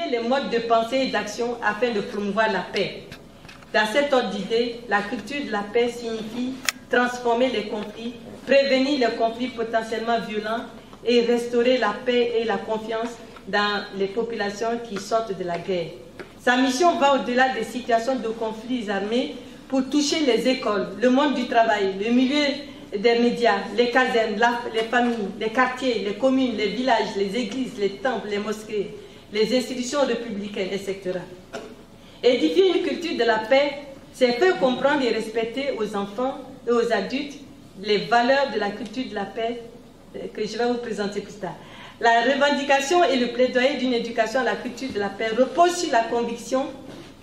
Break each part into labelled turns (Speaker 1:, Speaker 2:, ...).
Speaker 1: modifier les modes de pensée et d'action afin de promouvoir la paix. Dans cet ordre d'idée, la culture de la paix signifie transformer les conflits, prévenir les conflits potentiellement violents et restaurer la paix et la confiance dans les populations qui sortent de la guerre. Sa mission va au-delà des situations de conflits armés pour toucher les écoles, le monde du travail, le milieu des médias, les casernes, les familles, les quartiers, les communes, les villages, les églises, les temples, les mosquées, les institutions républicaines, etc. Édifier une culture de la paix, c'est faire comprendre et respecter aux enfants et aux adultes les valeurs de la culture de la paix que je vais vous présenter plus tard. La revendication et le plaidoyer d'une éducation à la culture de la paix reposent sur la conviction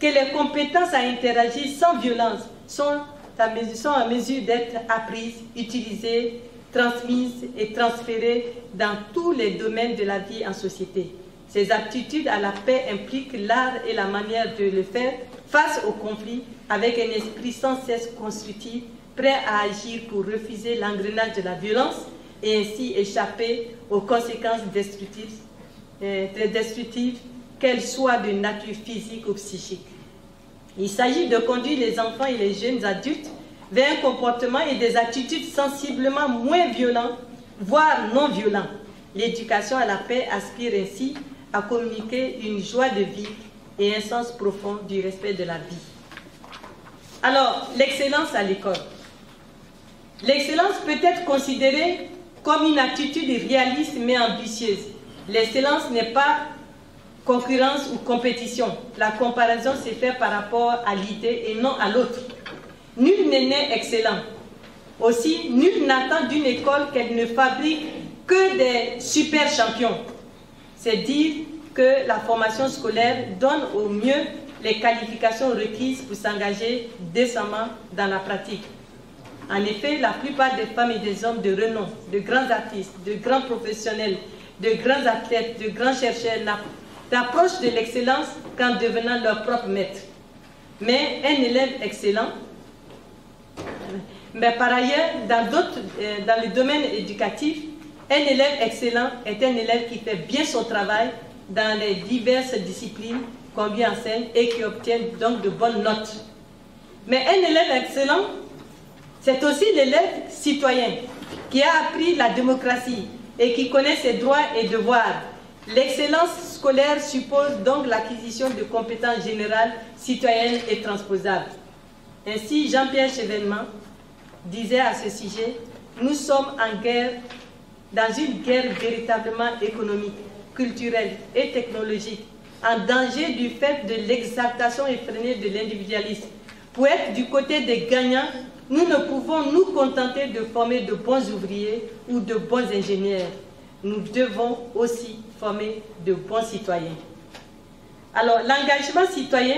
Speaker 1: que les compétences à interagir sans violence sont en mesure d'être apprises, utilisées, transmises et transférées dans tous les domaines de la vie en société. Ces aptitudes à la paix impliquent l'art et la manière de le faire face au conflit avec un esprit sans cesse constructif, prêt à agir pour refuser l'engrenage de la violence et ainsi échapper aux conséquences destructives, qu'elles soient de nature physique ou psychique. Il s'agit de conduire les enfants et les jeunes adultes vers un comportement et des attitudes sensiblement moins violents, voire non violents. L'éducation à la paix aspire ainsi à communiquer une joie de vivre et un sens profond du respect de la vie. Alors, l'excellence à l'école. L'excellence peut être considérée comme une attitude réaliste mais ambitieuse. L'excellence n'est pas concurrence ou compétition. La comparaison se fait par rapport à l'idée et non à l'autre. Nul n'est né excellent. Aussi, nul n'attend d'une école qu'elle ne fabrique que des super champions. C'est dire que la formation scolaire donne au mieux les qualifications requises pour s'engager décemment dans la pratique. En effet, la plupart des femmes et des hommes de renom, de grands artistes, de grands professionnels, de grands athlètes, de grands chercheurs n'approchent de l'excellence qu'en devenant leur propre maître. Mais un élève excellent, mais par ailleurs, dans le domaine éducatif, un élève excellent est un élève qui fait bien son travail dans les diverses disciplines qu'on lui enseigne et qui obtient donc de bonnes notes. Mais un élève excellent, c'est aussi l'élève citoyen qui a appris la démocratie et qui connaît ses droits et devoirs. L'excellence scolaire suppose donc l'acquisition de compétences générales, citoyennes et transposables. Ainsi, Jean-Pierre Chevènement disait à ce sujet, « Nous sommes en guerre, dans une guerre véritablement économique, culturelle et technologique, en danger du fait de l'exaltation effrénée de l'individualisme. Pour être du côté des gagnants, nous ne pouvons nous contenter de former de bons ouvriers ou de bons ingénieurs. Nous devons aussi former de bons citoyens. » Alors, l'engagement citoyen,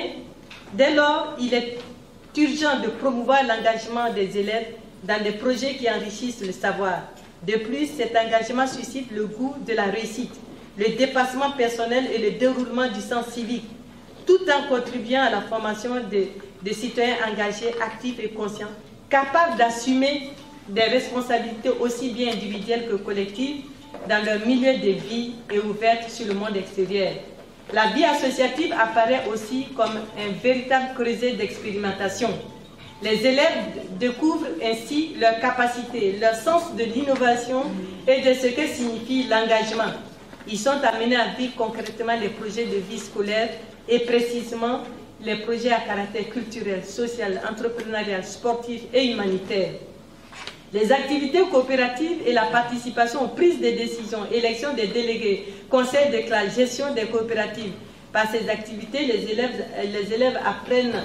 Speaker 1: dès lors, il est urgent de promouvoir l'engagement des élèves dans des projets qui enrichissent le savoir. De plus, cet engagement suscite le goût de la réussite, le dépassement personnel et le déroulement du sens civique, tout en contribuant à la formation de citoyens engagés, actifs et conscients, capables d'assumer des responsabilités aussi bien individuelles que collectives dans leur milieu de vie et ouvertes sur le monde extérieur. La vie associative apparaît aussi comme un véritable creuset d'expérimentation. Les élèves découvrent ainsi leurs capacités, leur sens de l'innovation et de ce que signifie l'engagement. Ils sont amenés à vivre concrètement les projets de vie scolaire et précisément les projets à caractère culturel, social, entrepreneurial, sportif et humanitaire. Les activités coopératives et la participation aux prises de décisions, élection des délégués, conseils de classe, gestion des coopératives. Par ces activités, les élèves apprennent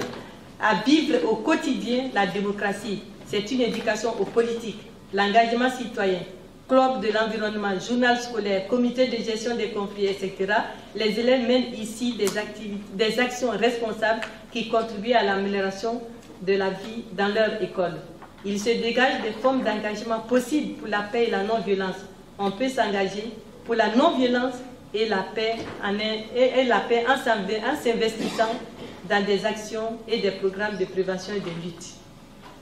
Speaker 1: à vivre au quotidien la démocratie. C'est une éducation aux politiques, l'engagement citoyen, club de l'environnement, journal scolaire, comité de gestion des conflits, etc. Les élèves mènent ici des actions responsables qui contribuent à l'amélioration de la vie dans leur école. Il se dégage des formes d'engagement possibles pour la paix et la non-violence. On peut s'engager pour la non-violence et la paix en s'investissant dans des actions et des programmes de prévention et de lutte.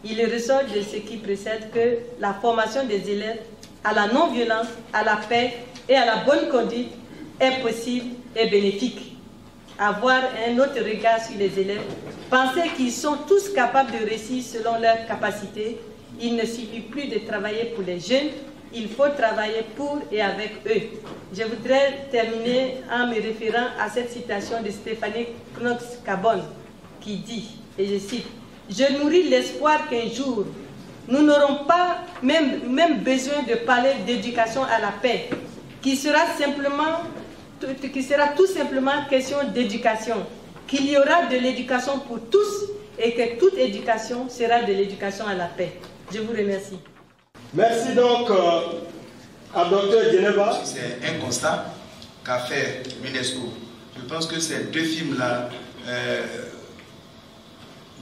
Speaker 1: Il ressort de ce qui précède que la formation des élèves à la non-violence, à la paix et à la bonne conduite est possible et bénéfique. avoir un autre regard sur les élèves, penser qu'ils sont tous capables de réussir selon leurs capacités. Il ne suffit plus de travailler pour les jeunes, il faut travailler pour et avec eux. Je voudrais terminer en me référant à cette citation de Stéphanie Knox-Cabon qui dit, et je cite, « Je nourris l'espoir qu'un jour, nous n'aurons pas même besoin de parler d'éducation à la paix, qui sera tout simplement question d'éducation, qu'il y aura de l'éducation pour tous et que toute éducation sera de l'éducation à la paix. » Je vous remercie.
Speaker 2: Merci donc à Dr Djeneba.
Speaker 3: C'est un constat qu'a fait l'UNESCO. Je pense que ces deux films-là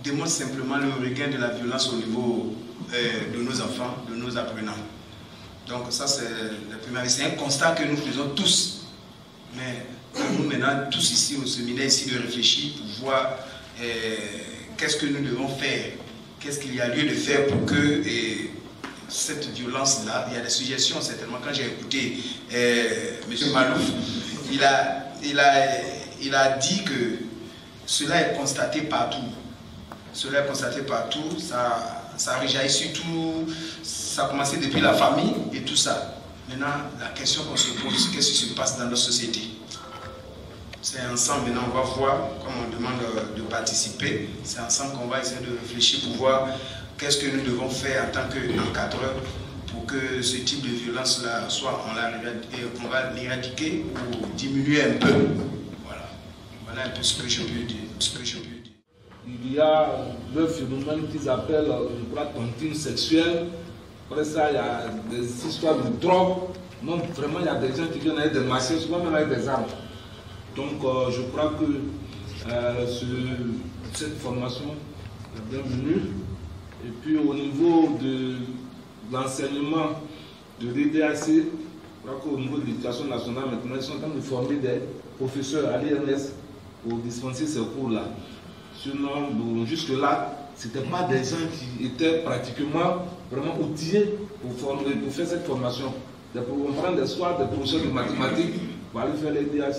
Speaker 3: démontrent simplement le regain de la violence au niveau de nos enfants, de nos apprenants. Donc ça c'est le premier. C'est un constat que nous faisons tous. Mais nous maintenant, tous ici au séminaire, ici de réfléchir pour voir qu'est-ce que nous devons faire, qu'est-ce qu'il y a lieu de faire pour que cette violence-là, il y a des suggestions certainement. Quand j'ai écouté M. Malouf, il a dit que cela est constaté partout. Cela est constaté partout, ça rejaillit surtout, ça a commencé depuis la famille et tout ça. Maintenant, la question qu'on se pose, qu'est-ce qui se passe dans notre société? C'est ensemble, maintenant on va voir, comme on demande de participer, c'est ensemble qu'on va essayer de réfléchir pour voir qu'est-ce que nous devons faire en tant qu'encadreurs pour que ce type de violence-là, soit on va l'éradiquer ou diminuer un peu. Voilà. Voilà un peu ce que je peux dire.
Speaker 4: Il y a le phénomène qu'ils appellent, je crois, tontine sexuelle. Après ça, il y a des histoires de drogue. Non, vraiment, il y a des gens qui viennent avec des machins, souvent même avec des armes. Donc, je crois que cette formation est bienvenue. Et puis, au niveau de l'enseignement de l'EDAC, je crois qu'au niveau de l'éducation nationale, maintenant, ils sont en train de former des professeurs à l'INS pour dispenser ces cours-là. Sinon, jusque-là, ce n'étaient pas des gens qui étaient pratiquement vraiment outillés pour faire cette formation. On prend des soirs des professeurs de mathématiques pour aller faire les DAC,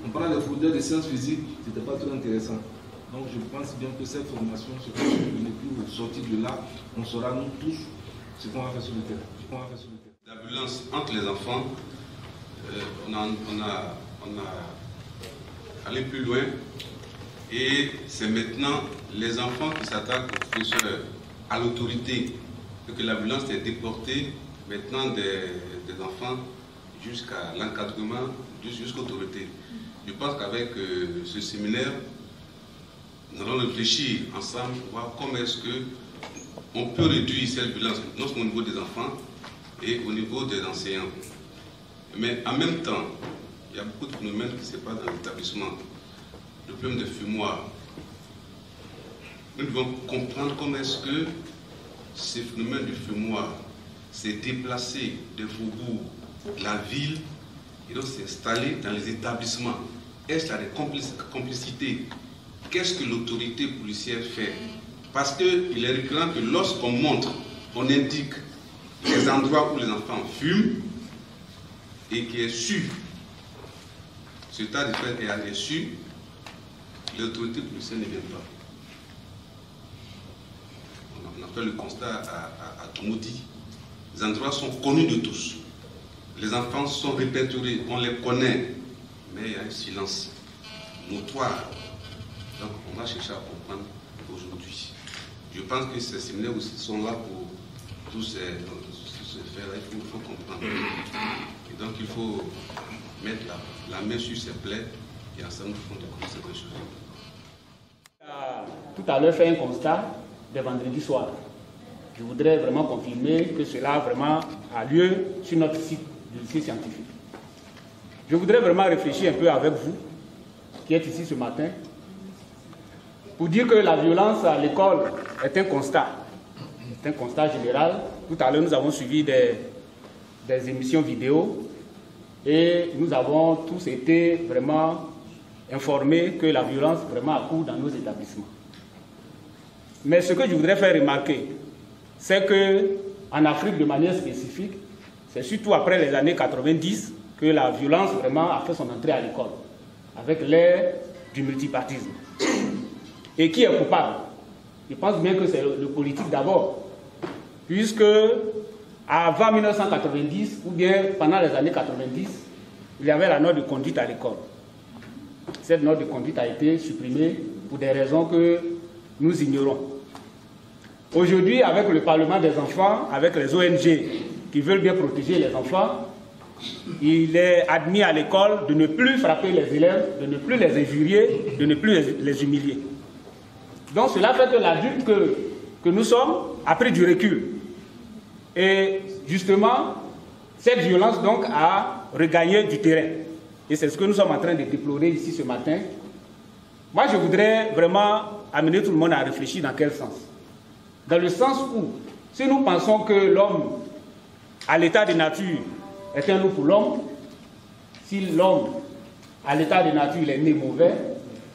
Speaker 4: on prend des professeurs de sciences physiques, ce n'était pas trop intéressant. Donc je pense bien que cette formation se continue, et puis au sortir de là, on saura nous tous ce qu'on va faire sur le terrain.
Speaker 5: La violence entre les enfants, on a allé plus loin. Et c'est maintenant les enfants qui s'attaquent aux professeurs, à l'autorité, et que la violence est déportée maintenant des enfants jusqu'à l'encadrement, jusqu'à l'autorité. Je pense qu'avec ce séminaire, nous allons réfléchir ensemble pour voir comment est-ce qu'on peut réduire cette violence, non seulement au niveau des enfants et au niveau des enseignants. Mais en même temps, il y a beaucoup de phénomènes qui se passent dans l'établissement. Le problème des fumoirs. Nous devons comprendre comment est-ce que ce phénomène du fumoir s'est déplacé des faubourgs, de la ville, et donc s'est installé dans les établissements. Est-ce qu'il y a des complicités? Qu'est-ce que l'autorité policière fait? Parce qu'il est récurrent que lorsqu'on montre, on indique les endroits où les enfants fument, et qui est su, ce tas de fait est su, l'autorité policière ne vient pas. On a fait le constat à Tomoudi. Les endroits sont connus de tous. Les enfants sont répertoriés, on les connaît, mais il y a un silence notoire. Donc on va chercher à comprendre aujourd'hui. Je pense que ces séminaires aussi sont là pour tous ces faits-là. Il faut comprendre. Et donc il faut mettre la main sur ces plaies et ensemble nous faisons des choses.
Speaker 6: Tout à l'heure fait un constat de vendredi soir. Je voudrais vraiment confirmer que cela vraiment a lieu sur notre site du lycée scientifique. Je voudrais vraiment réfléchir un peu avec vous, qui êtes ici ce matin, pour dire que la violence à l'école est un constat. C'est un constat général. Tout à l'heure, nous avons suivi des émissions vidéo et nous avons tous été vraiment informés que la violence vraiment accourt dans nos établissements. Mais ce que je voudrais faire remarquer, c'est qu'en Afrique, de manière spécifique, c'est surtout après les années 90 que la violence vraiment a fait son entrée à l'école, avec l'ère du multipartisme. Et qui est coupable? Je pense bien que c'est le politique d'abord, puisque avant 1990, ou bien pendant les années 90, il y avait la note de conduite à l'école. Cette note de conduite a été supprimée pour des raisons que nous ignorons. Aujourd'hui, avec le Parlement des enfants, avec les ONG qui veulent bien protéger les enfants, il est admis à l'école de ne plus frapper les élèves, de ne plus les injurier, de ne plus les humilier. Donc cela fait que l'adulte que nous sommes a pris du recul. Et justement, cette violence donc a regagné du terrain. Et c'est ce que nous sommes en train de déplorer ici ce matin. Moi, je voudrais vraiment amener tout le monde à réfléchir dans quel sens. Dans le sens où, si nous pensons que l'homme, à l'état de nature, est un loup pour l'homme, si l'homme, à l'état de nature, il est né mauvais,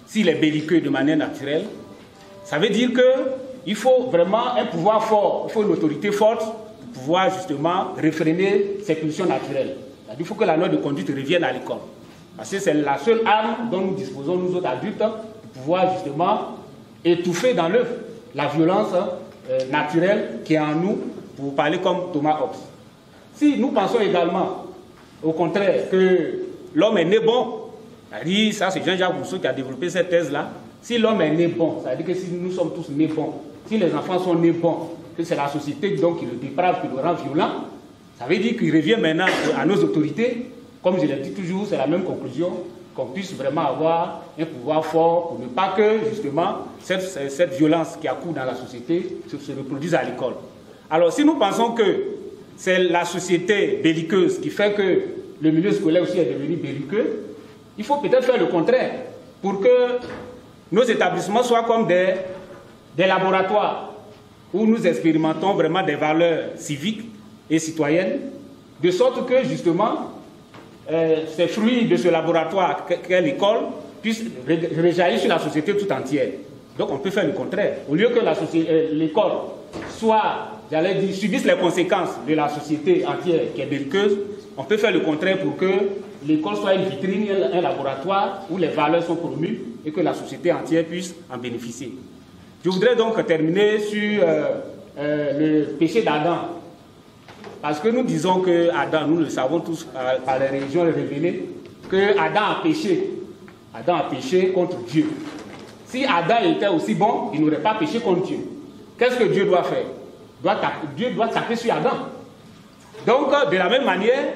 Speaker 6: s'il est belliqueux de manière naturelle, ça veut dire qu'il faut vraiment un pouvoir fort, il faut une autorité forte pour pouvoir justement réfréner ces pulsions naturelles. Il faut que la note de conduite revienne à l'école. Parce que c'est la seule arme dont nous disposons, nous autres adultes, pour pouvoir justement étouffer dans l'œuf la violence naturelle qui est en nous, pour parler comme Thomas Hobbes. Si nous pensons également, au contraire, que l'homme est né bon, c'est-à-dire, ça c'est Jean-Jacques Rousseau qui a développé cette thèse-là, si l'homme est né bon, c'est-à-dire que si nous sommes tous nés bons, si les enfants sont nés bons, que c'est la société donc qui le déprave, qui le rend violent, ça veut dire qu'il revient maintenant à nos autorités, comme je l'ai dit toujours, c'est la même conclusion, qu'on puisse vraiment avoir un pouvoir fort pour ne pas que, justement, cette violence qui accourt dans la société se reproduise à l'école. Alors, si nous pensons que c'est la société belliqueuse qui fait que le milieu scolaire aussi est devenu belliqueux, il faut peut-être faire le contraire pour que nos établissements soient comme des laboratoires où nous expérimentons vraiment des valeurs civiques et citoyennes, de sorte que, justement, ces fruits de ce laboratoire qu'est l'école puissent rejaillir sur la société tout entière. Donc on peut faire le contraire. Au lieu que l'école soit, j'allais dire, subisse les conséquences de la société entière qui est belliqueuse, on peut faire le contraire pour que l'école soit une vitrine, un laboratoire où les valeurs sont promues et que la société entière puisse en bénéficier. Je voudrais donc terminer sur le péché d'Adam. Parce que nous disons que Adam, nous le savons tous par les religions révélées, que Adam a péché contre Dieu. Si Adam était aussi bon, il n'aurait pas péché contre Dieu. Qu'est-ce que Dieu doit faire? Dieu doit taper sur Adam. Donc, de la même manière,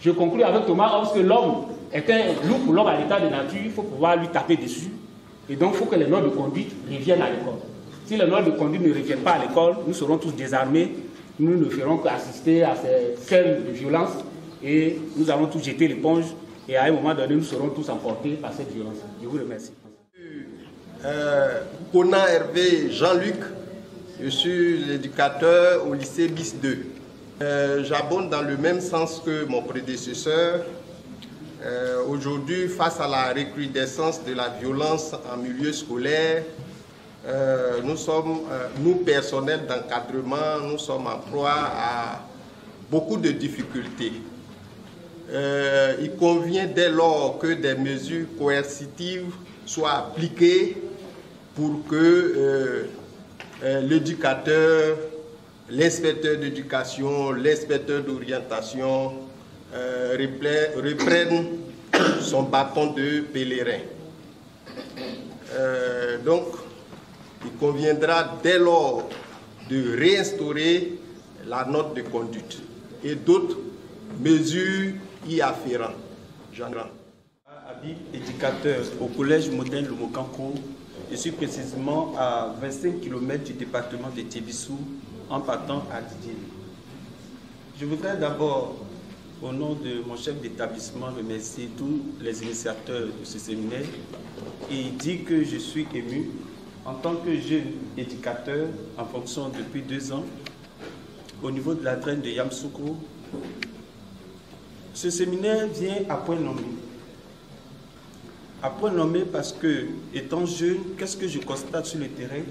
Speaker 6: je conclue avec Thomas Hobbes que l'homme est un loup pour l'homme à l'état de nature, il faut pouvoir lui taper dessus. Et donc, il faut que les normes de conduite reviennent à l'école. Si les normes de conduite ne reviennent pas à l'école, nous serons tous désarmés. Nous ne ferons qu'assister à ces scènes de violence et nous allons tous jeter l'éponge et à un moment donné, nous serons tous emportés par cette violence. Je vous remercie.
Speaker 2: Conan Hervé Jean-Luc, je suis l'éducateur au lycée BIS 2. J'abonde dans le même sens que mon prédécesseur. Aujourd'hui, face à la recrudescence de la violence en milieu scolaire, nous personnels d'encadrement, nous sommes en proie à beaucoup de difficultés. Il convient dès lors que des mesures coercitives soient appliquées pour que l'éducateur, l'inspecteur d'éducation, l'inspecteur d'orientation reprennent son bâton de pèlerin. Donc, il conviendra dès lors de réinstaurer la note de conduite et d'autres mesures y afférentes. Jean
Speaker 7: Habib, éducateur au collège moderne Lomokanko. Je suis précisément à 25 km du département de Tébissou en partant à Didier. Je voudrais d'abord, au nom de mon chef d'établissement, remercier tous les initiateurs de ce séminaire et dire que je suis ému en tant que jeune éducateur en fonction depuis 2 ans au niveau de la draine de Yamsoukro. Ce séminaire vient à point nommé. À point nommé parce que, étant jeune, qu'est-ce que je constate sur le terrain?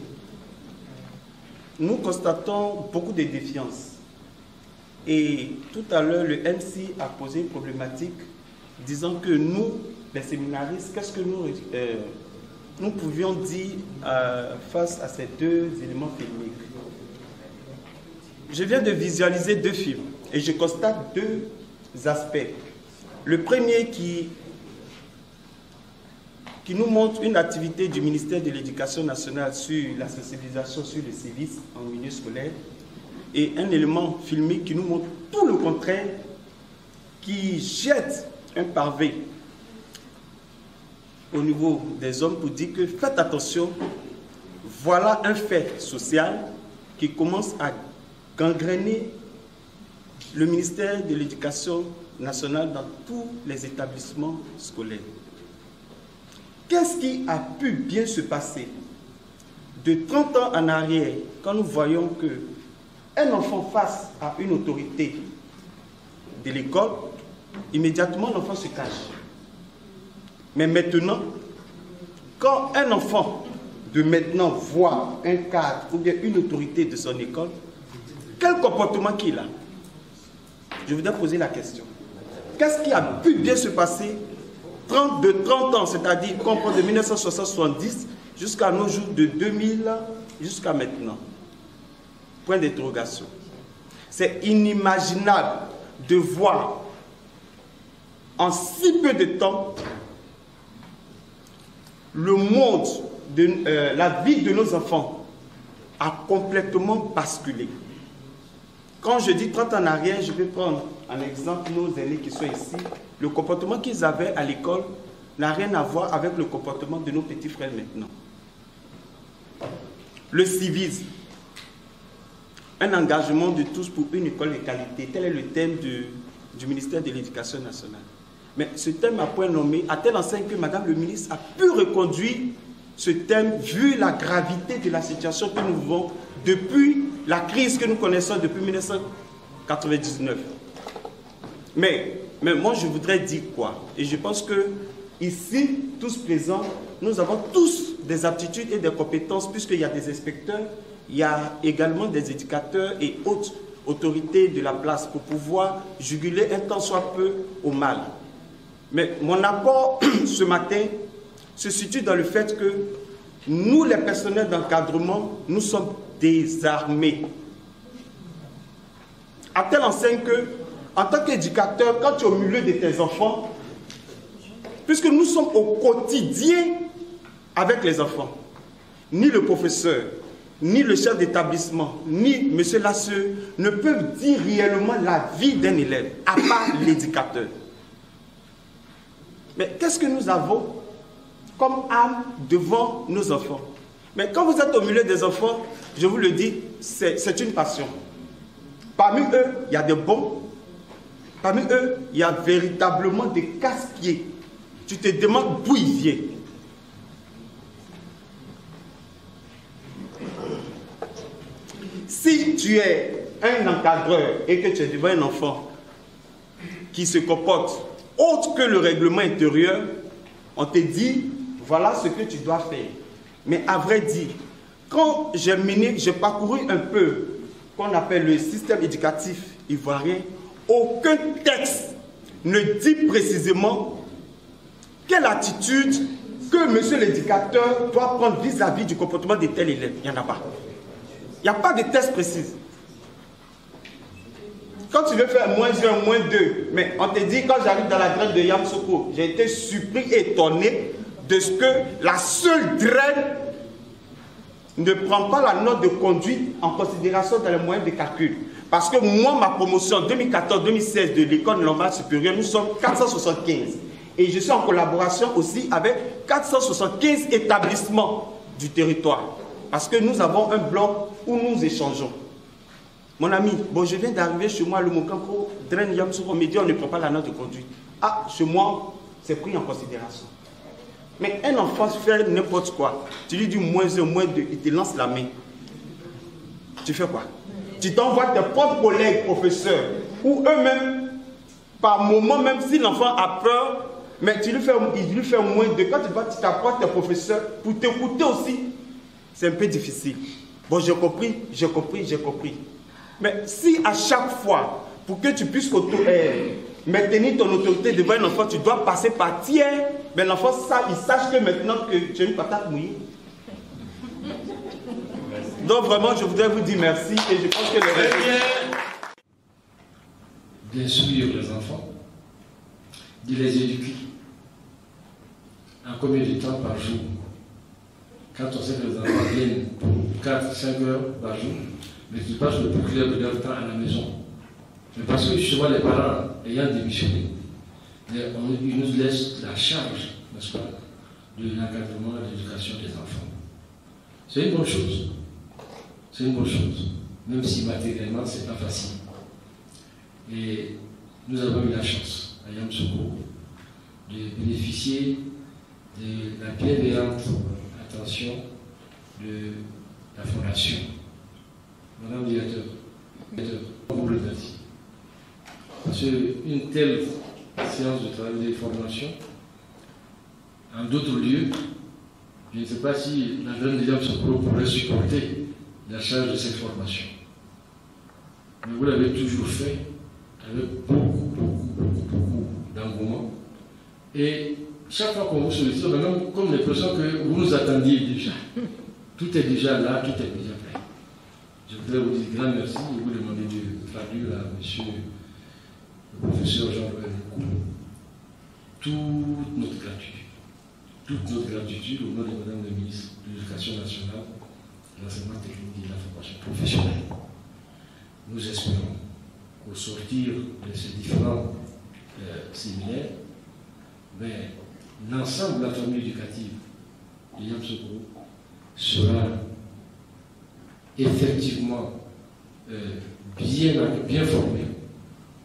Speaker 7: Nous constatons beaucoup de défiance. Et tout à l'heure, le MC a posé une problématique disant que nous, les séminaristes, qu'est-ce que nous nous pouvions dire face à ces deux éléments filmiques? Je viens de visualiser deux films et je constate deux aspects. Le premier qui nous montre une activité du ministère de l'Éducation nationale sur la sensibilisation sur le civisme en milieu scolaire, et un élément filmique qui nous montre tout le contraire, qui jette un pavé au niveau des hommes pour dire que faites attention, voilà un fait social qui commence à gangréner le ministère de l'Éducation nationale dans tous les établissements scolaires. Qu'est-ce qui a pu bien se passer de 30 ans en arrière quand nous voyons qu'un enfant face à une autorité de l'école, immédiatement l'enfant se cache. Mais maintenant, quand un enfant de maintenant voit un cadre ou bien une autorité de son école, quel comportement qu'il a? Je voudrais poser la question. Qu'est-ce qui a pu bien se passer de 30 ans, c'est-à-dire qu'on prend de 1970 jusqu'à nos jours, de 2000 jusqu'à maintenant? Point d'interrogation. C'est inimaginable de voir en si peu de temps le monde, la vie de nos enfants a complètement basculé. Quand je dis 30 ans en arrière, je vais prendre en exemple nos aînés qui sont ici. Le comportement qu'ils avaient à l'école n'a rien à voir avec le comportement de nos petits frères maintenant. Le civisme, un engagement de tous pour une école de qualité, tel est le thème du ministère de l'Éducation nationale. Mais ce thème a point nommé, à telle enseigne que Madame le ministre a pu reconduire ce thème vu la gravité de la situation que nous vivons depuis la crise que nous connaissons depuis 1999. Mais moi, je voudrais dire quoi? Et je pense que ici, tous présents, nous avons tous des aptitudes et des compétences, puisqu'il y a des inspecteurs, il y a également des éducateurs et autres autorités de la place pour pouvoir juguler un tant soit peu au mal. Mais mon apport ce matin se situe dans le fait que nous, les personnels d'encadrement, nous sommes désarmés. À telle enseigne que, en tant qu'éducateur, quand tu es au milieu de tes enfants, puisque nous sommes au quotidien avec les enfants, ni le professeur, ni le chef d'établissement, ni M. Lasseux ne peuvent dire réellement la vie d'un élève, à part l'éducateur. Mais qu'est-ce que nous avons comme âme devant nos enfants? Mais quand vous êtes au milieu des enfants, je vous le dis, c'est une passion. Parmi eux, il y a des bons. Parmi eux, il y a véritablement des casse-pieds. Tu te demandes d'où ils viennent. Si tu es un encadreur et que tu es devant un enfant qui se comporte autre que le règlement intérieur, on te dit, voilà ce que tu dois faire. Mais à vrai dire, quand j'ai parcouru un peu qu'on appelle le système éducatif ivoirien, aucun texte ne dit précisément quelle attitude que monsieur l'éducateur doit prendre vis-à-vis du comportement de tel élève. Il n'y en a pas. Il n'y a pas de texte précis. Quand tu veux faire -1, -2, mais on te dit, quand j'arrive dans la draine de Yamoussoukro, j'ai été surpris et étonné de ce que la seule draine ne prend pas la note de conduite en considération dans les moyens de calcul. Parce que moi, ma promotion 2014-2016 de l'école normale supérieure, nous sommes 475. Et je suis en collaboration aussi avec 475 établissements du territoire. Parce que nous avons un bloc où nous échangeons. Mon ami, bon, je viens d'arriver chez moi, le Mokanko, draine Yamoussoukro, on me dit on ne prend pas la note de conduite. Ah, chez moi, c'est pris en considération. Mais un enfant fait n'importe quoi. Tu lui dis -1, -2, il te lance la main. Tu fais quoi? Tu t'envoies tes propres collègues professeurs, ou eux-mêmes, par moment, même si l'enfant a peur, mais il lui fait -2. Quand tu t'apportes tes professeurs, pour t'écouter aussi, c'est un peu difficile. Bon, j'ai compris. maintenir ton autorité devant un enfant, tu dois passer par tiers. Mais l'enfant, il sache que maintenant que tu as une patate mouillée. Donc vraiment, je voudrais vous dire merci et je pense que le
Speaker 8: d'instruire les enfants, de les éduquer. En combien de temps par jour? Quand on sait que les enfants viennent pour 4-5 heures par jour, mais qu'ils passent le plus clair de leur temps à la maison. Mais parce que justement les parents ayant démissionné, ils nous laissent la charge, n'est-ce pas, de l'encadrement et de l'éducation des enfants. C'est une bonne chose. C'est une bonne chose. Même si matériellement, ce n'est pas facile. Et nous avons eu la chance, à Yamoussoukro, de bénéficier de la bienveillante attention de la Fondation. Madame le directeur, vous le merci. Parce qu'une telle séance de travail de formation, en d'autres lieux, je ne sais pas si la grande Yamoussoukro pourrait supporter la charge de cette formation. Mais vous l'avez toujours fait avec beaucoup d'engouement. Et chaque fois qu'on vous sollicite, même comme l'impression que vous nous attendiez déjà. Tout est déjà là, tout est déjà prêt. Je voudrais vous dire grand merci et vous demander de traduire à monsieur le professeur Jean-Robert Lecou toute notre gratitude. Toute notre gratitude au nom de Madame la ministre de l'Éducation nationale, de l'enseignement technique et de la formation professionnelle. Nous espérons qu'au sortir de ces différents séminaires, l'ensemble de la famille éducative de Yamoussoukro sera effectivement bien formé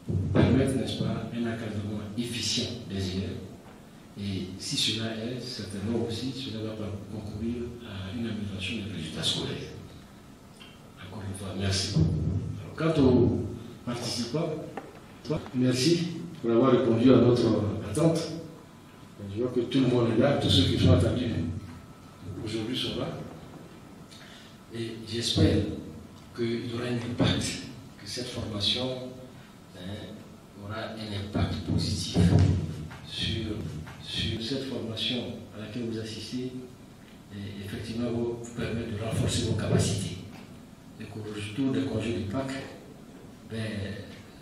Speaker 8: pour permettre, n'est-ce pas, un encadrement efficient des élèves. Et si cela est, certainement aussi, cela va concourir à une amélioration des résultats scolaires. Encore une fois, merci. Alors, quant aux participants, merci pour avoir répondu à notre attente. Je vois que tout le monde est là, tous ceux qui sont attendus aujourd'hui sont là. Et j'espère qu'il y aura un impact, que cette formation aura un impact positif sur cette formation à laquelle vous assistez et effectivement vous permettre de renforcer vos capacités. Et qu'au retour des congés du Pâques,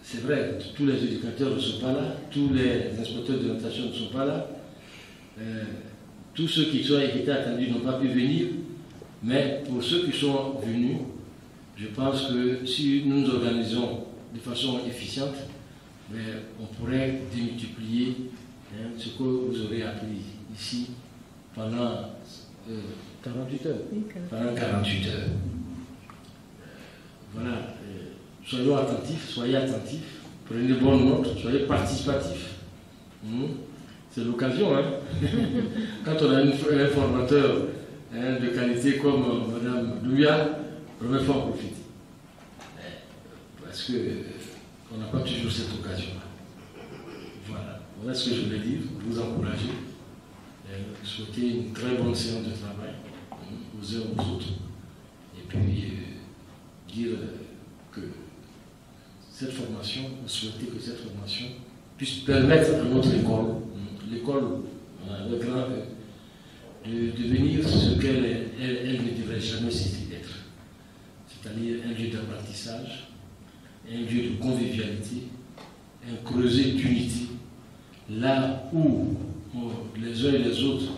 Speaker 8: c'est vrai, tous les éducateurs ne sont pas là, tous les inspecteurs de notation ne sont pas là, tous ceux qui étaient attendus n'ont pas pu venir, mais pour ceux qui sont venus, je pense que si nous nous organisons de façon efficiente, on pourrait démultiplier ce que vous aurez appris ici pendant 48 heures. Pendant 48 heures. Voilà. Soyons attentifs, soyez attentifs, prenez bonne note, soyez participatifs. C'est l'occasion, hein. Quand on a un formateur de qualité comme Mme Douya, première fois on profite. Parce qu'on n'a pas toujours cette occasion-là. Voilà ce que je voulais dire, vous encourager, souhaiter une très bonne séance de travail aux uns aux autres, et puis dire que cette formation, vous souhaitez que cette formation puisse permettre à notre école, l'école de devenir ce qu'elle ne devrait jamais cesser d'être, c'est-à-dire un lieu d'apprentissage, un lieu de convivialité, un creuset d'unité, là où les uns et les autres,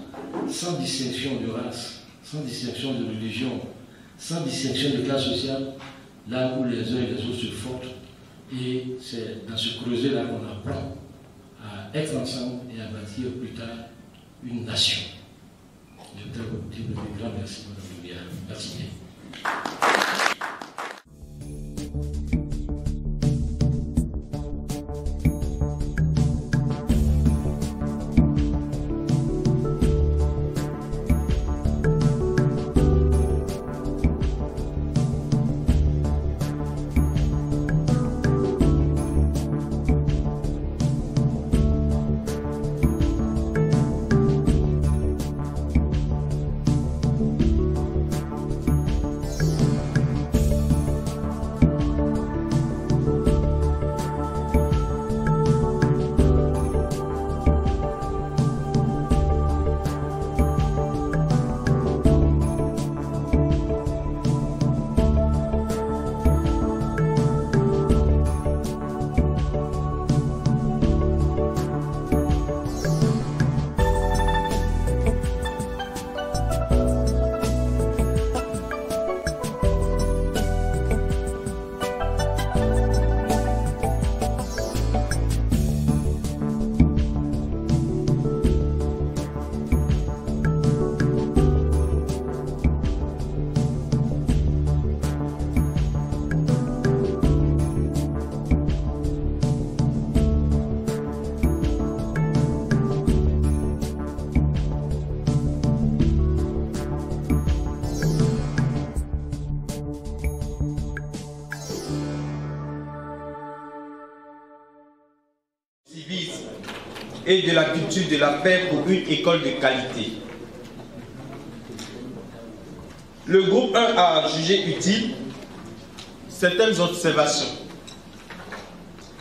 Speaker 8: sans distinction de race, sans distinction de religion, sans distinction de classe sociale, là où les uns et les autres se forment, et c'est dans ce creuset-là qu'on apprend à être ensemble et à bâtir plus tard une nation. Je voudrais vous dire un grand merci, Mme Douya. Merci bien.
Speaker 7: civisme et de la culture de la paix pour une école de qualité. Le groupe 1 a jugé utile certaines observations,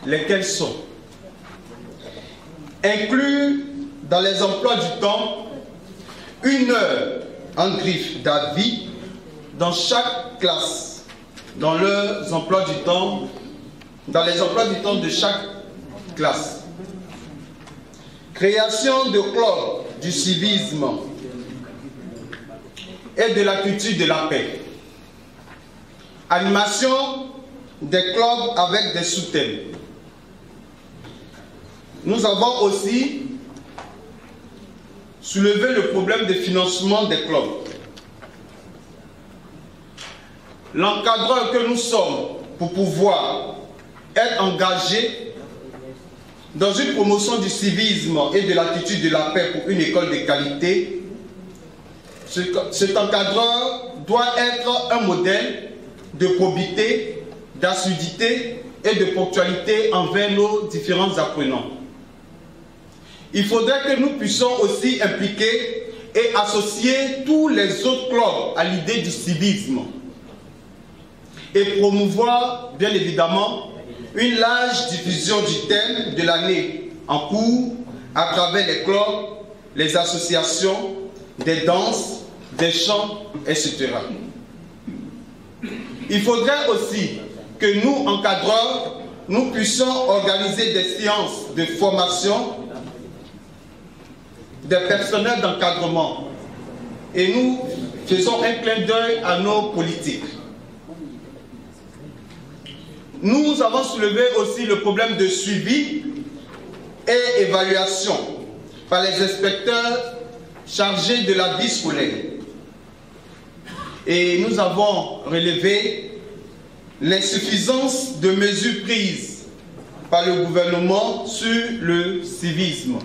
Speaker 7: lesquelles sont inclure dans les emplois du temps 1 heure en griffe d'avis dans chaque classe, dans les emplois du temps de chaque classe. Création de clubs du civisme et de la culture de la paix. Animation des clubs avec des sous-thèmes. Nous avons aussi soulevé le problème de financement des clubs. L'encadreur que nous sommes pour pouvoir être engagés dans une promotion du civisme et de la culture de la paix pour une école de qualité, cet encadreur doit être un modèle de probité, d'assiduité et de ponctualité envers nos différents apprenants. Il faudrait que nous puissions aussi impliquer et associer tous les autres clubs à l'idée du civisme et promouvoir, bien évidemment, une large diffusion du thème de l'année en cours à travers les clubs, les associations, des danses, des chants, etc. Il faudrait aussi que nous, encadreurs, nous puissions organiser des séances de formation des personnels d'encadrement et nous faisons un clin d'œil à nos politiques. Nous avons soulevé aussi le problème de suivi et évaluation par les inspecteurs chargés de la vie scolaire. Et nous avons relevé l'insuffisance de mesures prises par le gouvernement sur le civisme.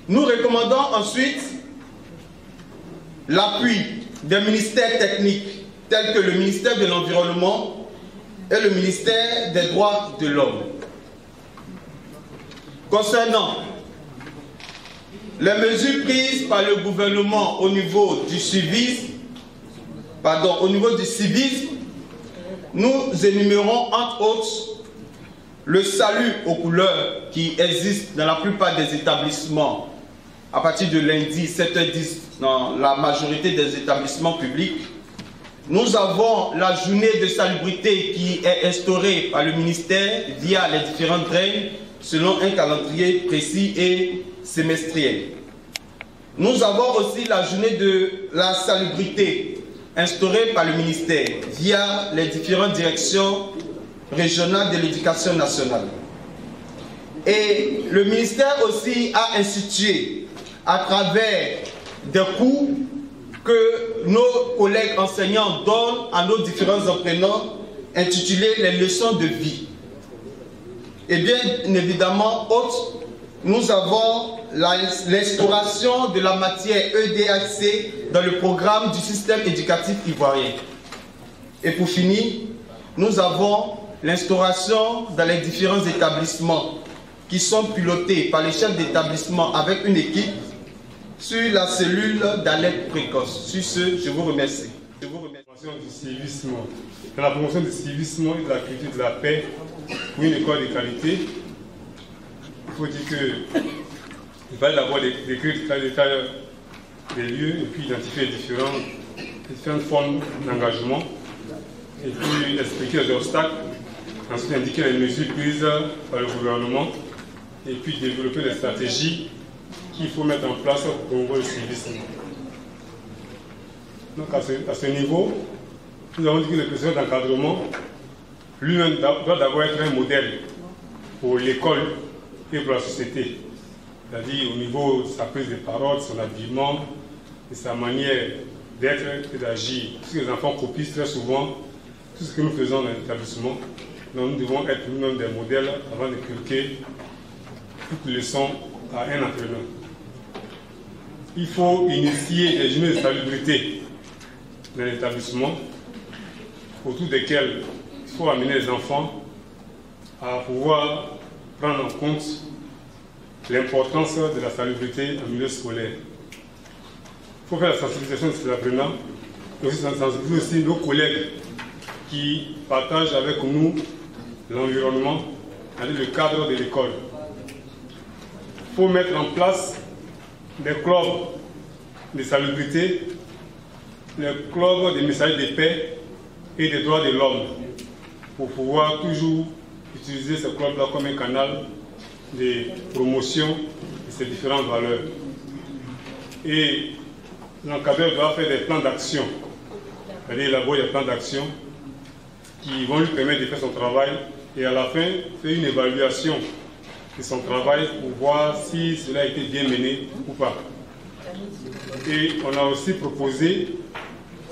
Speaker 7: Nous recommandons ensuite l'appui des ministères techniques tels que le ministère de l'Environnement et le ministère des Droits de l'Homme. Concernant les mesures prises par le gouvernement au niveau du civisme, nous énumérons entre autres le salut aux couleurs qui existe dans la plupart des établissements à partir de lundi 7h10 dans la majorité des établissements publics. Nous avons la journée de salubrité qui est instaurée par le ministère via les différentes règles selon un calendrier précis et semestriel. Nous avons aussi la journée de la salubrité instaurée par le ministère via les différentes directions régionales de l'éducation nationale. Et le ministère aussi a institué à travers des cours que nos collègues enseignants donnent à nos différents apprenants intitulés les leçons de vie. Et bien évidemment, nous avons l'instauration de la matière EDHC dans le programme du système éducatif ivoirien. Et pour finir, nous avons l'instauration dans les différents établissements qui sont pilotés par les chefs d'établissement avec une équipe sur la cellule d'alerte précoce. Sur ce, je vous remercie.
Speaker 9: La promotion du civisme et de la culture de la paix pour une école de qualité. Il faut dire qu'il fallait d'abord décrire l'état des lieux et puis identifier les différentes formes d'engagement et puis expliquer les obstacles, ensuite indiquer les mesures prises par le gouvernement et puis développer les stratégies qu'il faut mettre en place pour promouvoir le civisme. Donc à ce niveau, nous avons dit que le président d'encadrement lui-même doit d'abord être un modèle pour l'école et pour la société. C'est-à-dire au niveau de sa prise de parole, son habillement, de sa manière d'être et d'agir. Parce que les enfants copient très souvent tout ce que nous faisons dans l'établissement. Donc nous devons être nous-mêmes des modèles avant de culquer toutes les leçons à un apprenant. Il faut initier des journées de salubrité dans l'établissement, autour desquelles il faut amener les enfants à pouvoir prendre en compte l'importance de la salubrité en milieu scolaire. Il faut faire la sensibilisation de ces apprenants et aussi sensibiliser aussi nos collègues qui partagent avec nous l'environnement, le cadre de l'école. Il faut mettre en place des clubs de salubrité, les clubs des messages de paix et des droits de l'homme pour pouvoir toujours utiliser ce club-là comme un canal de promotion de ces différentes valeurs. Et l'encadreur doit faire des plans d'action, c'est-à-dire élaborer des plans d'action qui vont lui permettre de faire son travail et à la fin faire une évaluation de son travail pour voir si cela a été bien mené ou pas. Et on a aussi proposé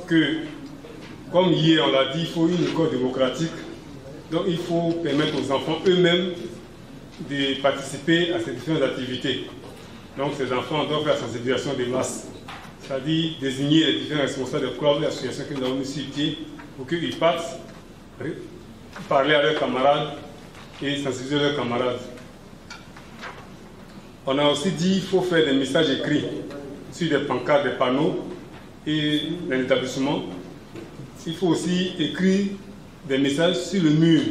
Speaker 9: que, comme hier on l'a dit, il faut une école démocratique, donc il faut permettre aux enfants eux-mêmes de participer à ces différentes activités. Donc ces enfants doivent faire la sensibilisation des masses, c'est-à-dire désigner les différents responsables de clubs et associations que nous avons mis sur pied pour qu'ils partent parler à leurs camarades et sensibiliser leurs camarades. On a aussi dit qu'il faut faire des messages écrits sur des pancartes, des panneaux et dans l'établissement. Il faut aussi écrire des messages sur le mur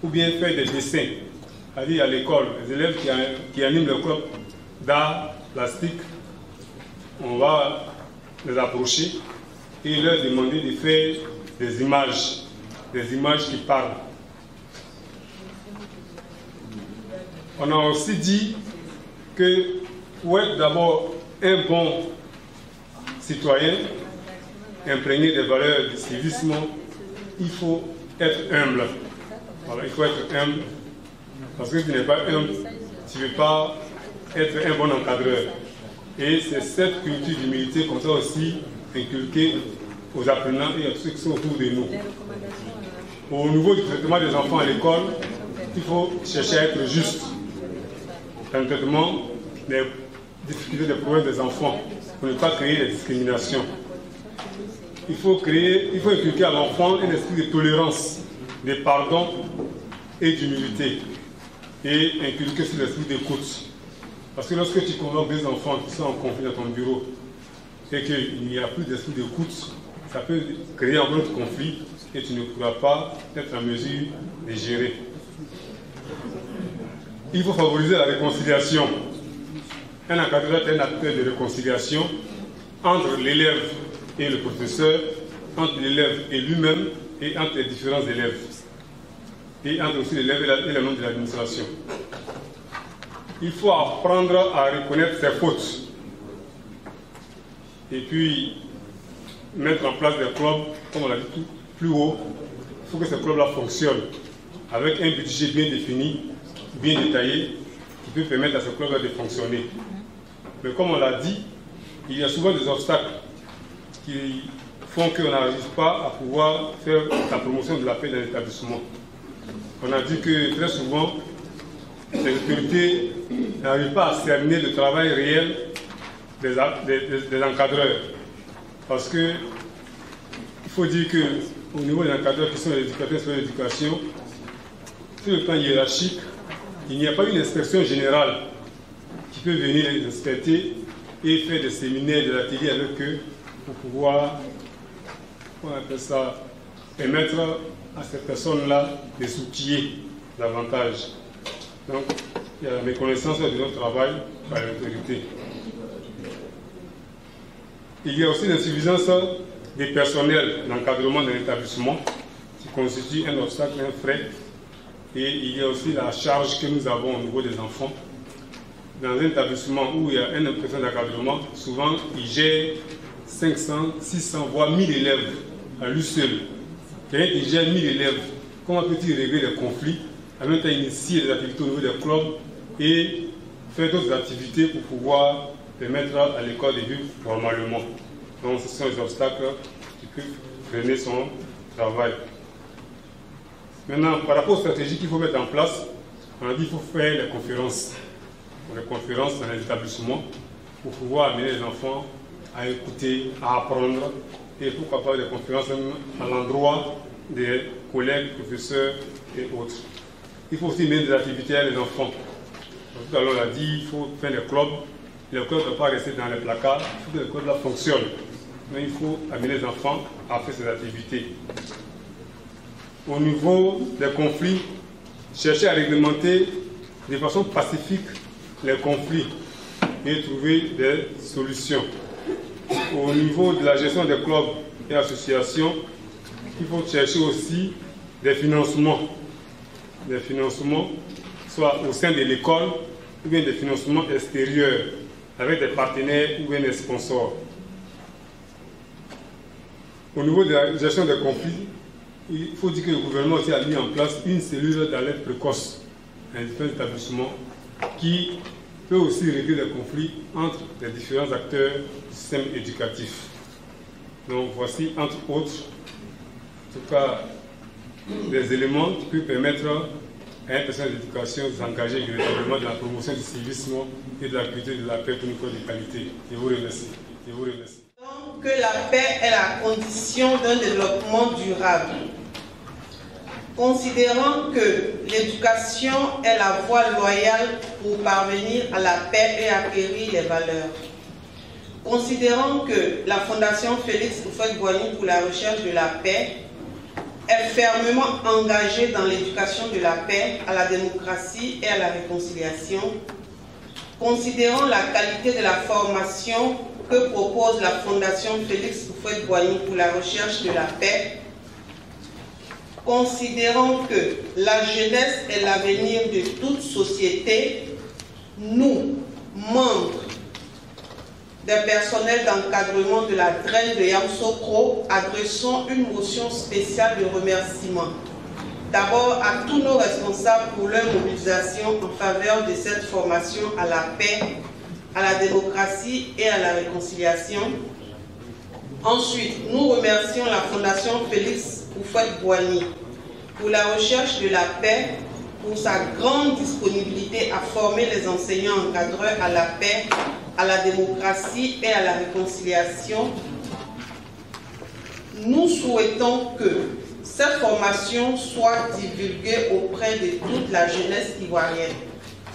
Speaker 9: ou bien faire des dessins. C'est-à-dire à l'école, les élèves qui animent le club d'art plastique, on va les approcher et leur demander de faire des images qui parlent. On a aussi dit que pour être d'abord un bon citoyen, imprégné des valeurs du civisme, il faut être humble. Voilà, il faut être humble, parce que si tu n'es pas humble, tu ne peux pas être un bon encadreur. Et c'est cette culture d'humilité qu'on doit aussi inculquer aux apprenants et à ceux qui sont autour de nous. Au niveau du traitement des enfants à l'école, il faut chercher à être juste dans le traitement des difficultés, des problèmes des enfants, pour ne pas créer des discriminations. Il faut inculquer à l'enfant un esprit de tolérance, de pardon et d'humilité, et inculquer aussi l'esprit d'écoute. Parce que lorsque tu convoques des enfants qui sont en conflit dans ton bureau et qu'il n'y a plus d'esprit d'écoute, ça peut créer un autre conflit et tu ne pourras pas être en mesure de gérer. Il faut favoriser la réconciliation. Un encadreur est un acteur de réconciliation entre l'élève et le professeur, entre l'élève et lui-même et entre les différents élèves. Et entre aussi l'élève et les membres de l'administration. Il faut apprendre à reconnaître ses fautes. Et puis, mettre en place des clubs, comme on l'a dit plus haut. Il faut que ces clubs-là fonctionnent avec un budget bien défini, bien détaillé, qui peut permettre à ces clubs-là de fonctionner. Mais comme on l'a dit, il y a souvent des obstacles qui font qu'on n'arrive pas à pouvoir faire la promotion de la paix dans l'établissement. On a dit que très souvent, les autorités n'arrivent pas à cerner le travail réel des encadreurs. Parce que il faut dire qu'au niveau des encadreurs qui sont les éducateurs sur l'éducation, sur le plan hiérarchique, il n'y a pas une inspection générale qui peut venir les inspecter et faire des séminaires, des ateliers avec eux pour pouvoir, on appelle ça, permettre à ces personnes-là de s'outiller davantage. Donc, il y a la méconnaissance de notre travail par l'autorité. Il y a aussi l'insuffisance des personnels d'encadrement de l'établissement qui constitue un obstacle, un frais. Et il y a aussi la charge que nous avons au niveau des enfants. Dans un établissement où il y a un impression d'encadrement, souvent il gère 500, 600, voire 1000 élèves à lui seul. Quelqu'un qui gère 1000 élèves, comment peut-il régler les conflits, en même temps initier des activités au niveau des clubs et faire d'autres activités pour pouvoir permettre à l'école de vivre normalement. Donc ce sont les obstacles qui peuvent freiner son travail. Maintenant, par rapport aux stratégies qu'il faut mettre en place, on a dit qu'il faut faire des conférences. Les conférences dans les établissements pour pouvoir amener les enfants à écouter, à apprendre et pourquoi pas des conférences à l'endroit des collègues, professeurs et autres. il faut aussi mener des activités à les enfants. Tout à l'heure, on l'a dit, il faut faire des clubs. Les clubs ne doivent pas rester dans les placards, il faut que les clubs là fonctionnent. Mais il faut amener les enfants à faire ces activités. Au niveau des conflits, chercher à réglementer de façon pacifique les conflits et trouver des solutions. Au niveau de la gestion des clubs et associations, il faut chercher aussi des financements, soit au sein de l'école ou bien des financements extérieurs avec des partenaires ou bien des sponsors. Au niveau de la gestion des conflits, il faut dire que le gouvernement aussi a mis en place une cellule d'alerte précoce dans les différents établissements qui peut aussi régler les conflits entre les différents acteurs du système éducatif. Donc voici, entre autres, en tout cas, des éléments qui peuvent permettre à un personnel d'éducation de s'engager véritablement dans la promotion du civisme et de la culture de la paix pour une école de qualité. Je vous remercie. Je vous remercie.
Speaker 10: Que la paix est la condition d'un développement durable. Considérant que l'éducation est la voie loyale pour parvenir à la paix et acquérir les valeurs. Considérant que la Fondation Félix Houphouët-Boigny pour la recherche de la paix est fermement engagée dans l'éducation de la paix, à la démocratie et à la réconciliation, considérant la qualité de la formation que propose la Fondation Félix Houphouët-Boigny pour la recherche de la paix, considérant que la jeunesse est l'avenir de toute société, nous, membres des personnels d'encadrement de la draine de Yamoussoukro, adressons une motion spéciale de remerciement. D'abord à tous nos responsables pour leur mobilisation en faveur de cette formation à la paix, à la démocratie et à la réconciliation. Ensuite, nous remercions la Fondation Félix Houphouët-Boigny pour la recherche de la paix, pour sa grande disponibilité à former les enseignants encadreurs à la paix, à la démocratie et à la réconciliation. Nous souhaitons que cette formation soit divulguée auprès de toute la jeunesse ivoirienne.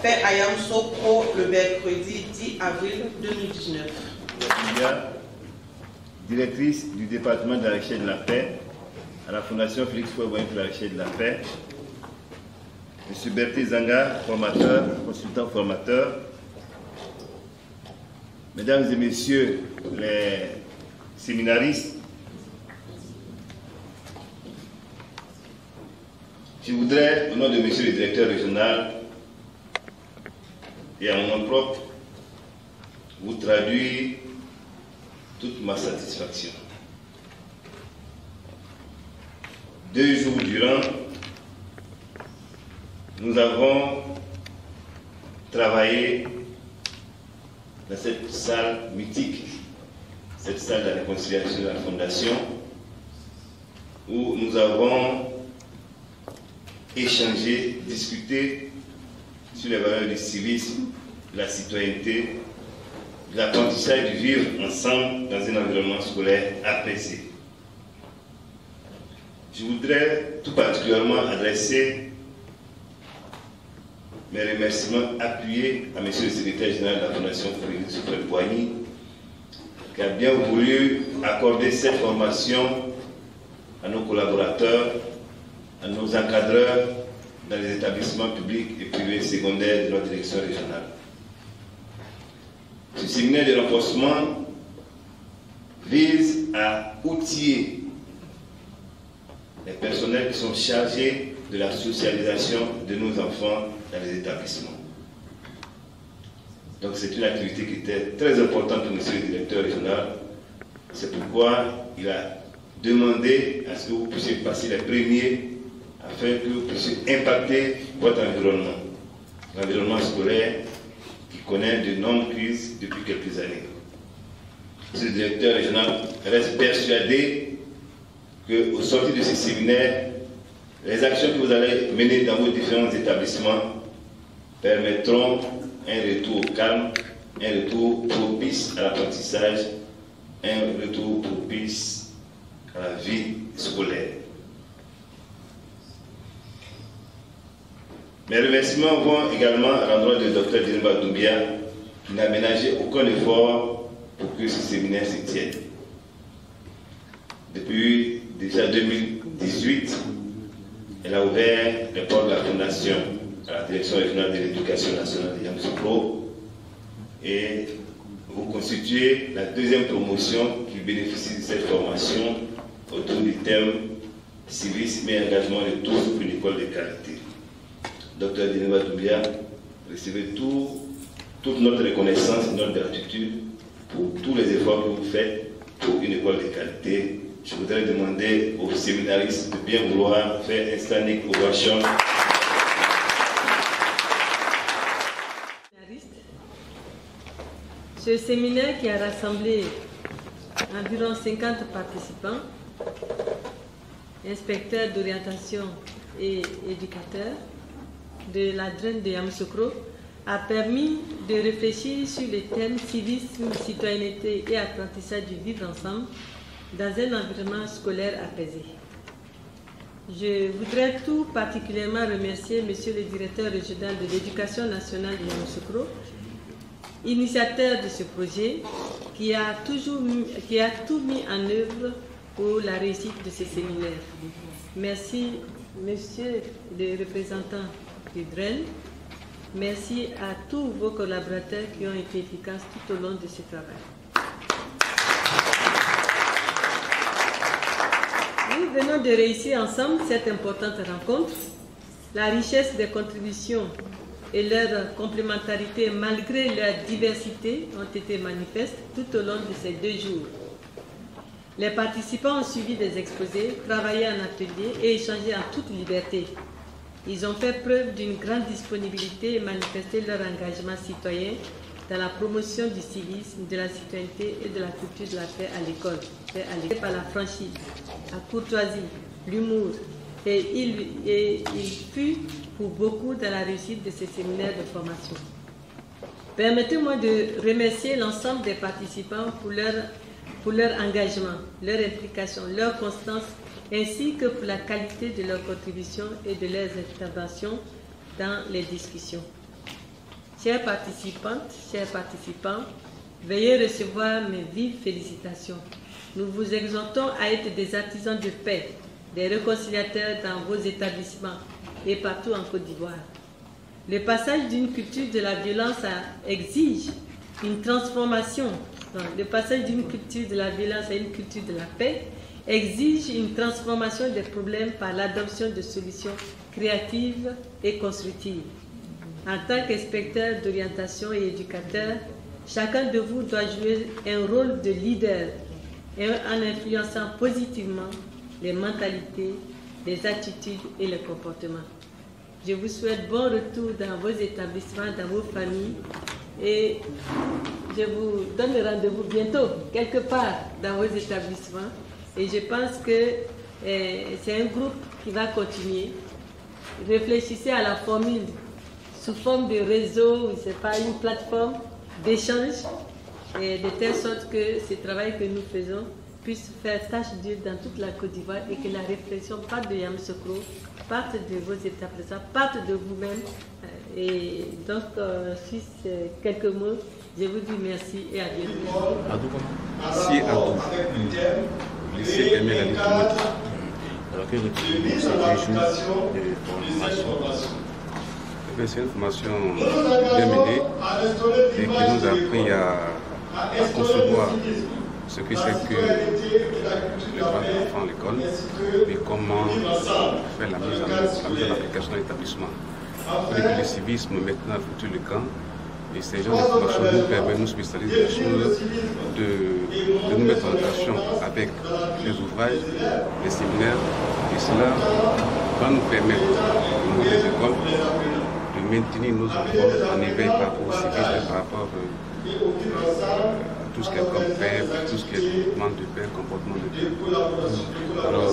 Speaker 10: Fait à Yamoussoukro le mercredi 10 avril 2019.
Speaker 11: Directrice du département de la recherche de la paix à la Fondation Félix Houphouët-Boigny pour la recherche de la paix. M. Berthe Zanga, formateur, consultant formateur. Mesdames et messieurs les séminaristes, je voudrais, au nom de monsieur le directeur régional et à mon nom propre, vous traduire toute ma satisfaction. 2 jours durant, nous avons travaillé dans cette salle mythique, cette salle de la réconciliation de la Fondation, où nous avons échangé, discuté sur les valeurs du civisme, de la citoyenneté, de l'apprentissage du vivre ensemble dans un environnement scolaire apaisé. Je voudrais tout particulièrement adresser mes remerciements appuyés à M. le secrétaire général de la Fondation Félix Houphouët-Boigny, qui a bien voulu accorder cette formation à nos collaborateurs, à nos encadreurs dans les établissements publics et privés secondaires de notre direction régionale. Ce séminaire de renforcement vise à outiller les personnels qui sont chargés de la socialisation de nos enfants dans les établissements. Donc c'est une activité qui était très importante pour M. le directeur régional. C'est pourquoi il a demandé à ce que vous puissiez passer les premiers afin que vous puissiez impacter votre environnement, l'environnement scolaire qui connaît de nombreuses crises depuis quelques années. M. le directeur régional reste persuadé qu'au sortir de ce séminaire, les actions que vous allez mener dans vos différents établissements permettront un retour au calme, un retour propice à l'apprentissage, un retour propice à la vie scolaire. Mes remerciements vont également à l'endroit du Dr Djeneba Doumbia, qui n'a ménagé aucun effort pour que ce séminaire se tienne. Depuis déjà 2018, elle a ouvert les portes de la Fondation à la Direction régionale de l'éducation nationale de Yamoussoukro, et vous constituez la deuxième promotion qui bénéficie de cette formation autour du thème civisme et engagement de tous pour une école de qualité. Dr Djeneba Doumbia, recevez toute notre reconnaissance et notre gratitude pour tous les efforts que vous faites pour une école de qualité. Je voudrais demander aux séminaristes de bien vouloir faire un standing ovation.
Speaker 1: Ce séminaire qui a rassemblé environ 50 participants, inspecteurs d'orientation et éducateurs de la DREN de Yamoussoukro, a permis de réfléchir sur les thèmes civisme, citoyenneté et apprentissage du vivre ensemble dans un environnement scolaire apaisé. Je voudrais tout particulièrement remercier Monsieur le directeur régional de l'éducation nationale de Yamoussoukro, initiateur de ce projet, qui a tout mis en œuvre pour la réussite de ce séminaire. Merci, Monsieur le représentant du DREN. Merci à tous vos collaborateurs qui ont été efficaces tout au long de ce travail. Nous venons de réussir ensemble cette importante rencontre. La richesse des contributions et leur complémentarité, malgré leur diversité, ont été manifestes tout au long de ces 2 jours. Les participants ont suivi des exposés, travaillé en atelier et échangé en toute liberté. Ils ont fait preuve d'une grande disponibilité et manifesté leur engagement citoyen dans la promotion du civisme, de la citoyenneté et de la culture de la paix à l'école. Par la franchise, la courtoisie, l'humour, et il fut pour beaucoup dans la réussite de ces séminaires de formation. Permettez-moi de remercier l'ensemble des participants pour leur engagement, leur implication, leur constance, ainsi que pour la qualité de leurs contributions et de leurs interventions dans les discussions. Chères participantes, chers participants, veuillez recevoir mes vives félicitations. Nous vous exhortons à être des artisans de paix, des réconciliateurs dans vos établissements et partout en Côte d'Ivoire. Le passage d'une culture de la violence exige une transformation. Le passage d'une culture de la violence à une culture de la paix exige une transformation des problèmes par l'adoption de solutions créatives et constructives. En tant qu'inspecteur d'orientation et éducateur, chacun de vous doit jouer un rôle de leader en influençant positivement les mentalités, les attitudes et les comportements. Je vous souhaite bon retour dans vos établissements, dans vos familles, et je vous donne rendez-vous bientôt, quelque part dans vos établissements. Et je pense que c'est un groupe qui va continuer. Réfléchissez à la formule sous forme de réseau, c'est pas une plateforme d'échange, de telle sorte que ce travail que nous faisons puisse faire tâche d'huile dans toute la Côte d'Ivoire et que la réflexion parte de Yamoussoukro, parte de vos établissements, parte de vous-même. Et donc, sur quelques mots, je vous dis merci et à bientôt.
Speaker 5: Merci à vous. Lycée Aimé la Diplomatie.
Speaker 12: Alors que retenez-vous ces 2 jours de formation?
Speaker 5: C'est une formation bien menée et qui nous a appris à concevoir ce que c'est que le droit de l'enfant à l'école et comment faire la mise en application de l'établissement. Le civisme maintenant foutu le camp. Et ces genres de formations nous permettent, nous spécialistes des choses, de nous mettre en relation avec les ouvrages, les séminaires, et cela va nous permettre, dans les écoles, de maintenir nos enfants en éveil par rapport au civisme et par rapport à tout ce qui est comme paix, tout ce qui est manque de paix, comportement de paix.
Speaker 12: Alors,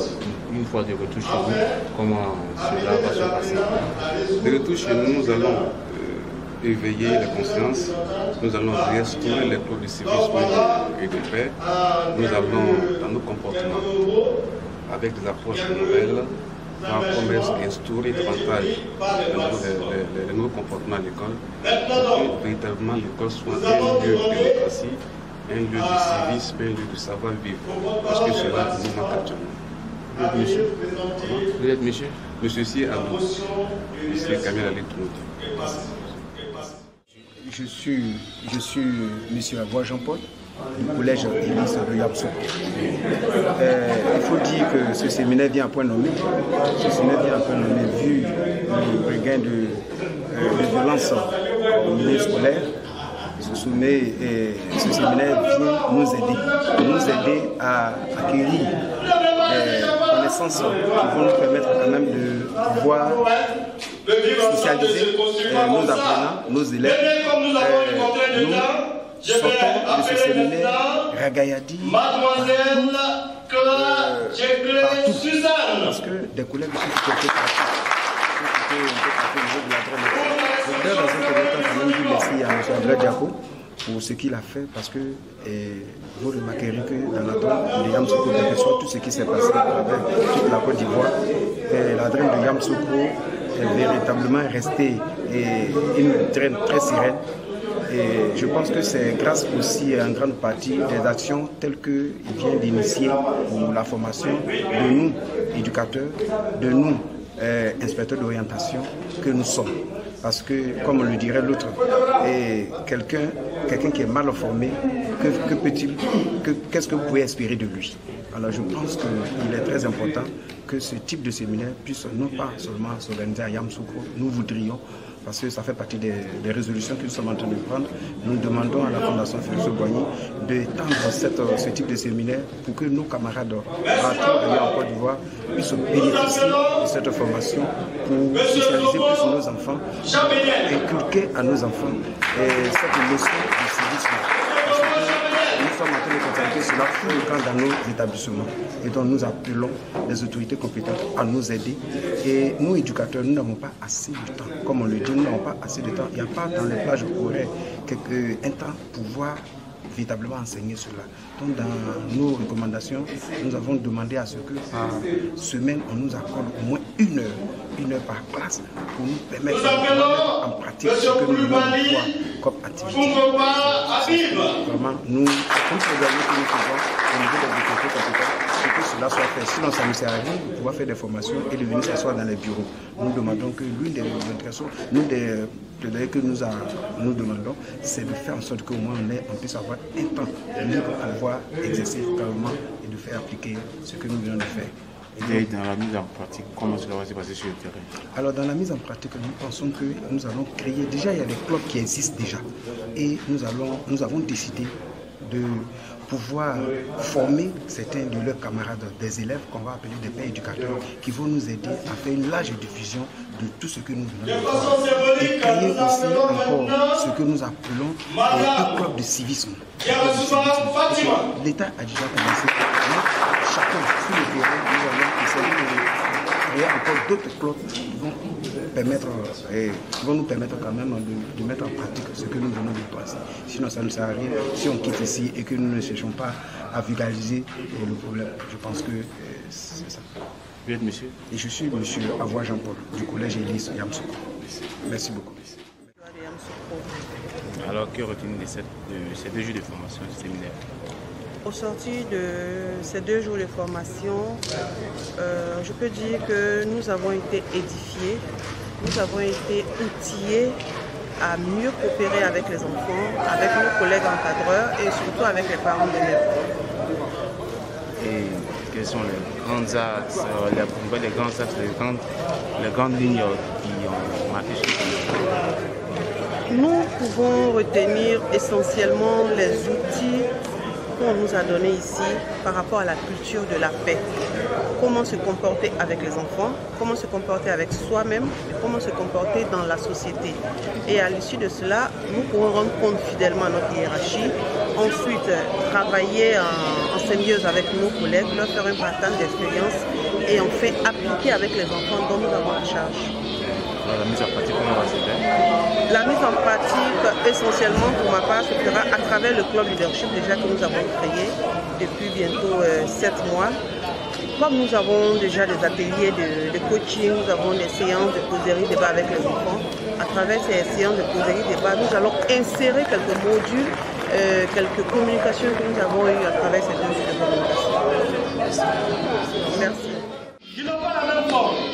Speaker 12: une fois de retour chez vous, comment cela va se passer?
Speaker 5: De retour chez nous, nous allons éveiller la conscience, nous allons restaurer les cours de civisme et de paix, nous allons, dans nos comportements, avec des approches nouvelles, voir comment instaurer davantage le nouveau comportement à l'école, pour que véritablement l'école soit un lieu de démocratie, un lieu de civisme, un lieu de savoir-vivre, parce que cela nous manque actuellement. Monsieur, vous êtes monsieur? Monsieur Si Abdou, monsieur Kamel Ali Tounoudi.
Speaker 13: Je suis monsieur Avoie Jean-Paul, du collège Élise de Yamsoukro. Il faut dire que ce séminaire vient à point nommé. Ce séminaire vient à point nommé vu le regain de violence au milieu scolaire. Ce séminaire vient nous aider à acquérir connaissances qui vont nous permettre quand même de pouvoir socialiser nos apprenants, nos élèves. Nous sortons de ce séminaire ragailladis partout, parce que des collègues sont tout à fait partout. Je voudrais dans un premier temps quand même dire merci à M. André Diaco pour ce qu'il a fait, parce que vous remarquerez que dans la drame de Yamsoukro, quel que soit tout ce qui s'est passé avec toute la Côte d'Ivoire, la drame de Yamsoukro est véritablement restée une traîne très sereine. Et je pense que c'est grâce aussi en grande partie des actions telles qu'il vient d'initier pour la formation de nous, éducateurs, de nous, inspecteurs d'orientation, que nous sommes. Parce que, comme le dirait l'autre, quelqu'un qui est mal formé, qu'est-ce que vous pouvez espérer de lui? Alors je pense qu'il est très important que ce type de séminaire puisse non pas seulement s'organiser à Yamsoukro, nous voudrions, parce que ça fait partie des résolutions que nous sommes en train de prendre. Nous demandons à la Fondation Félix Houphouët-Boigny de tendre ce type de séminaire pour que nos camarades partout en Côte d'Ivoire puissent bénéficier de cette formation pour socialiser plus nos enfants, inculquer à nos enfants cette notion de civisme. Nous sommes en train de constater cela fréquemment dans nos établissements, et donc nous appelons les autorités compétentes à nous aider. Et nous, éducateurs, nous n'avons pas assez de temps. Comme on le dit, nous n'avons pas assez de temps. Il n'y a pas dans les plages horaires un temps pour pouvoir véritablement enseigner cela. Donc dans nos recommandations, nous avons demandé à ce que par semaine, on nous accorde au moins une heure par classe pour nous permettre de mettre en pratique ce que nous voulons voir comme activité. Vraiment, nous, comme ce que nous faisons au niveau des autorités compétentes, c'est que cela soit fait. Sinon, ça ne sert à rien de pouvoir faire des formations et de venir s'asseoir dans les bureaux. Nous demandons que l'une des revendications, que nous demandons, c'est de faire en sorte qu'au moins on puisse avoir un temps libre pour pouvoir exercer calmement et de faire appliquer ce que nous venons de faire.
Speaker 12: Et dans la mise en pratique, comment cela va se passer sur le terrain?
Speaker 13: Alors dans la mise en pratique, nous pensons que nous allons créer, déjà il y a des clubs qui existent déjà, et nous avons décidé de pouvoir former certains de leurs camarades, des élèves qu'on va appeler des pères éducateurs, qui vont nous aider à faire une large diffusion de tout ce que nous venons de faire. Et créer aussi encore ce que nous appelons un club de civisme. L'État a déjà commencé. Chacun, sur le terrain, nous allons essayer de créer encore d'autres clubs qui vont nous permettre quand même de mettre en pratique ce que nous venons de passer. Sinon, ça ne sert à rien si on quitte ici et que nous ne cherchons pas à vulgariser le problème. Je pense que c'est ça.
Speaker 12: Vous êtes monsieur?
Speaker 13: Et je suis monsieur Avoie Jean-Paul, du collège Élise Yamsoukro. Merci beaucoup.
Speaker 12: Alors, que retenir de ces 2 jours de formation du séminaire?
Speaker 14: Au sortir de ces 2 jours de formation, je peux dire que nous avons été édifiés, nous avons été outillés à mieux coopérer avec les enfants, avec nos collègues encadreurs et surtout avec les parents d'élèves.
Speaker 12: Et quels sont les grands axes, les grandes lignes qui ont marqué chez vous?
Speaker 14: Nous pouvons retenir essentiellement les outils qu'on nous a donné ici par rapport à la culture de la paix. Comment se comporter avec les enfants, comment se comporter avec soi-même, comment se comporter dans la société. Et à l'issue de cela, nous pourrons rendre compte fidèlement à notre hiérarchie, ensuite travailler en symbiose avec nos collègues, leur faire un partage d'expérience et enfin appliquer avec les enfants dont nous avons la charge.
Speaker 12: La mise en pratique, comment va se faire?
Speaker 14: La mise en pratique, essentiellement pour ma part, se fera à travers le club leadership déjà que nous avons créé depuis bientôt 7 mois. Comme nous avons déjà des ateliers de coaching, nous avons des séances de causerie débat avec les enfants. À travers ces séances de causerie débat, nous allons insérer quelques modules, quelques communications que nous avons eues à travers ces 2 jours de communication. Merci.
Speaker 15: Ils n'ont pas la même forme.